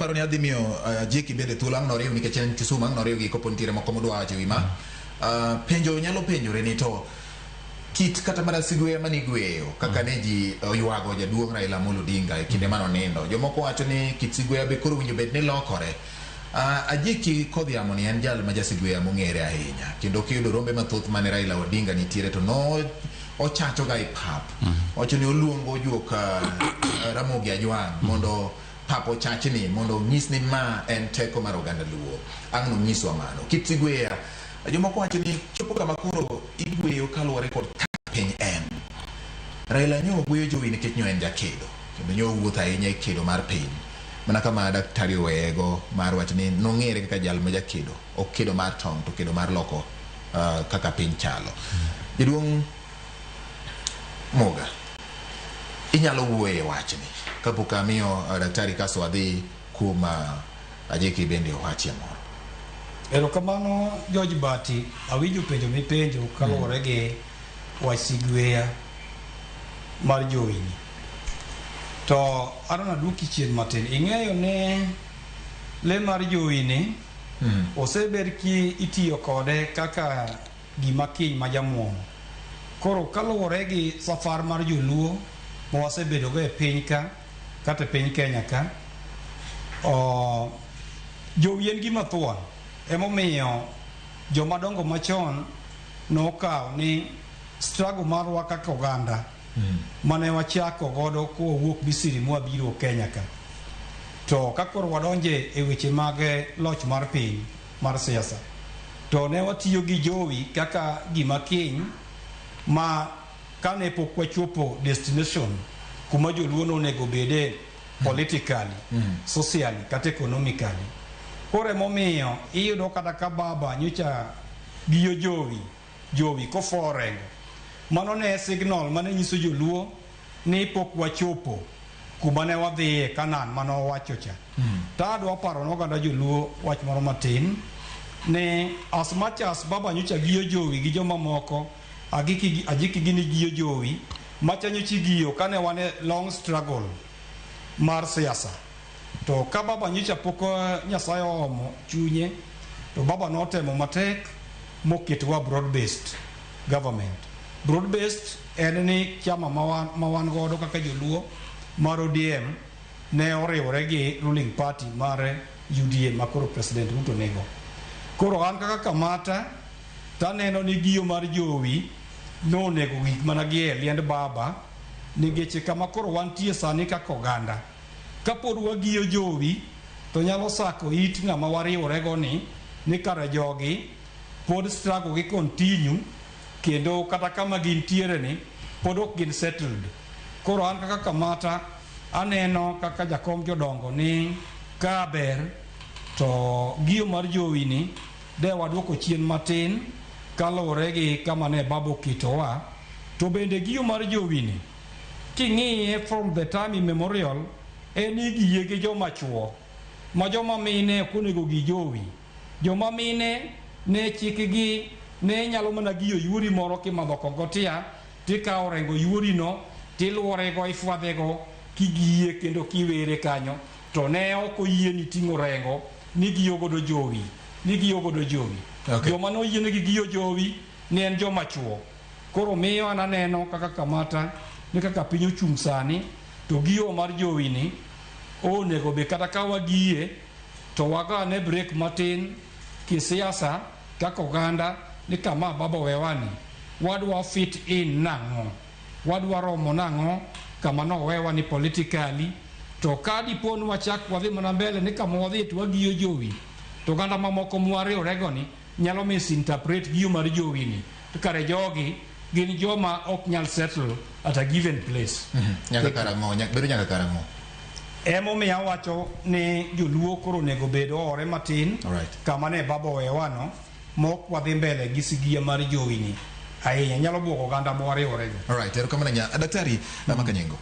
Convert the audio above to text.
aparo ni adimio jeki bede tulang norio nikech en Kisumu norio gi kopontire moko modwa wacho wima penjo nyalo penjore ni to kit kata mana sigwe mani gweyo kaka ne ji oywago jaduong' Raila Amolo Odinga e kinde mano nindo jomoko wacho ni kit sigwe be koro winjo bed ni lokore Ajiki Kodhiamo ni en jal ma jasigwe mong'ere ahinya kendo kiyudo rombe mathoth mane Raila Odinga nitiere to no ochacho ga ipap wacho ni oluongo joka Ramogi Ajwang mondo papo chachni mondo nyis ni ma en teko mar oganda Luo ang'no nyiswa mano kit sigwe jomoko wacho ni chopo kama koro igweyo kaluwore kod piny en Raila nyo gweyo jowi nikech nyo en jakedo kendo nyo wuotho ahinya e kedo mar piny mana kama Daktari Owego mar wacho ni nong'ere kaka jal ma jakedo ok kedo mar tong to kedo mar loko kaka piny chalo jaduong' Moga inyalo wuoye wachni kapok amiyo Daktari kaso adhi kuma Ajiki bende owachie moro. Erokamano George Bati awinjo penjo mipenjo kaluwore gi wach sigweya mar jowini to arona duki chien matin ing'eyo ne le mar jowini oseber ki itiyo kode kaka gima kiny ma jamuomo koro kaluwore gi safar mar joluo ma wasebedo go e piny ka kata piny Kenya ka jowi en gima thuon emomiyo jomadongo machon nokawo ni struggle marwa kaka oganda mane wachako godo kowuok Misri mwabiro Kenya ka to kakoro wadonje e weche mag loch mar piny mar siasa to ne watiyo gi jowi kaka gima kiny ma kane pok wachopo destination kuma joluo nonego bede politically socially kata economically kore momiyo iyudo kata ka baba nyocha giyo jowi koforengo mano ne signal mane nyiso joluo ni pok wachopo kuma ne wadhiye Kanan mano wacho cha ta adwa paro noganda joluo wach moro matin ne as much as baba nyocha giyo jowi gi joma moko Ajiki gini giyo jowi macha nyochi giyo kane wane long struggle mar siasa to ka baba nyocha poko Nyasaye omo chunye to baba notemo matek moketwa broad based government. Broad based en ni chama mawan godo kaka joluo mar ODM ne oriwore gi ruling party mar UDA makoro president Ruto nego koro an kaka kamata taneno ni giyo mar jowi no nego gik managi liend baba nigeche kama koro wantie sani kaka oganda kapod wagiyo jowi to nyalo sako it ng'ama wariworego ni kare jogi pod struggle gi continue kendo kata kama gintiere ni pod ok gin settled koro an kaka kamata aneno kaka jakom jodongo ni kaber to giyo mar jowi ni de waduoko chien matin kaluwore gi kama ne babo kitowa to bende giyo mar jowi ni king'iye from the time immemorial eni giye gi joma chuo ma joma mine konego gi jowi joma mine ne chikgi ne nyalo mana giyo yuri moro kimadho kogotia tikawo rengo yuri no tiluorego ifwadhego kigiye kendo kiwere kanyo to ne ok oyie ni ting'o rengo ni giyo godo jowi okay. Joma no yie gi giyo jowi ne en joma chuo koro miyo ananeno kaka kamata ni kaka piny ochung' sani to giyo mar jowi ni onego be kata ka wagiye to wagane break matin kisiasa kaka oganda ni kama baba wewani wadwa fit in nang'o wadwa romo nang'o kama no wewa ni politically to kadi pon wachak wadhi mana mbele ni kama wadhi to wagiyo jowi to ganda mamoko mwariworego ni nyalo misinterpret giyo mar jowi ni to kare jogi gin joma ok nyal settle at a given place nyaka karang'o emomiyo awacho ni joluo koro nego bedo ore matin kama ne baba wewano mok wadhi mbele gi sigia mar jowi ni ahinya nyalo buoko oganda mwariworego. Alright, erokamano Daktari Makanyengo.